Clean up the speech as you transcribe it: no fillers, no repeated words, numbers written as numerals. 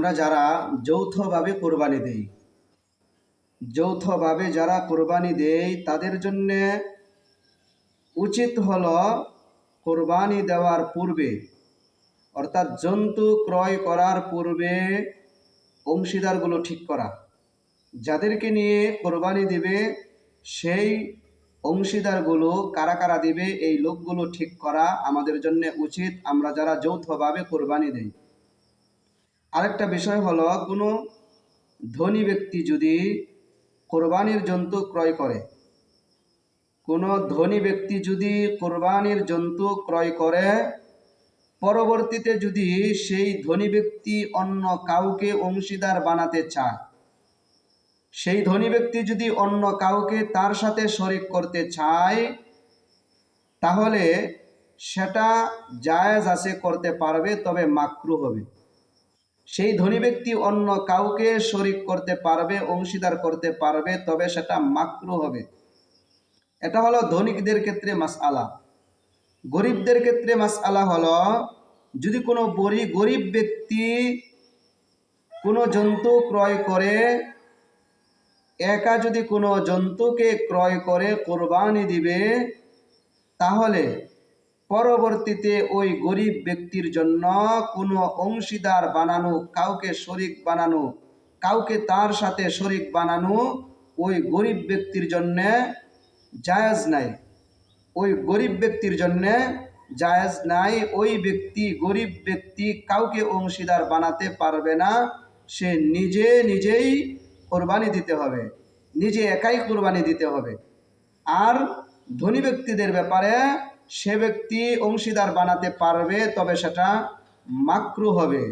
আমরা যারা যৌথভাবে কোরবানি দেই, যৌথভাবে যারা কোরবানি দেই তাদের জন্য উচিত হলো কোরবানি দেওয়ার পূর্বে, অর্থাৎ জন্তু ক্রয় করার পূর্বে অংশীদারগুলো ঠিক করা। যাদেরকে নিয়ে কোরবানি দিবে সেই অংশীদারগুলো কারা কারা দিবে এই লোকগুলো ঠিক করা আমাদের জন্য উচিত, আমরা যারা যৌথভাবে কোরবানি দেই। আরেকটা বিষয় হলো, কোনো ধনী ব্যক্তি যদি কোরবানির জন্তু ক্রয় করে, কোনো ধনী ব্যক্তি যদি কোরবানির জন্তু ক্রয় করে, পরবর্তীতে যদি সেই ধনী ব্যক্তি অন্য কাউকে অংশীদার বানাতে চায়, সেই ধনী ব্যক্তি যদি অন্য কাউকে তার সাথে শরিক করতে চায়, তাহলে সেটা জায়েজ আছে, করতে পারবে, তবে মাকরুহ হবে। সেই ধনী ব্যক্তি অন্য কাউকে শরিক করতে পারবে, অংশীদার করতে পারবে, তবে সেটা মাকরুহ হবে। এটা হলো ধনীকদের ক্ষেত্রে মাসআলা। গরিবদের ক্ষেত্রে মাসআলা হলো, যদি কোনো গরিব ব্যক্তি কোনো জন্তু ক্রয় করে, একা যদি কোনো জন্তুকে ক্রয় করে কোরবানি দিবে, তাহলে পরবর্তীতে ওই গরিব ব্যক্তির জন্য কোনো অংশীদার বানানো, কাউকে শরিক বানানো, কাউকে তার সাথে শরিক বানানো ওই গরিব ব্যক্তির জন্য জায়েজ নাই। ওই গরিব ব্যক্তির জন্য জায়েজ নাই। ওই ব্যক্তি, গরিব ব্যক্তি কাউকে অংশীদার বানাতে পারবে না। সে নিজেই কোরবানি দিতে হবে, নিজে একাই কোরবানি দিতে হবে। আর ধনী ব্যক্তিদের ব্যাপারে সে ব্যক্তি অংশীদার বানাতে পারবে, তবে সেটা মাকরুহ হবে।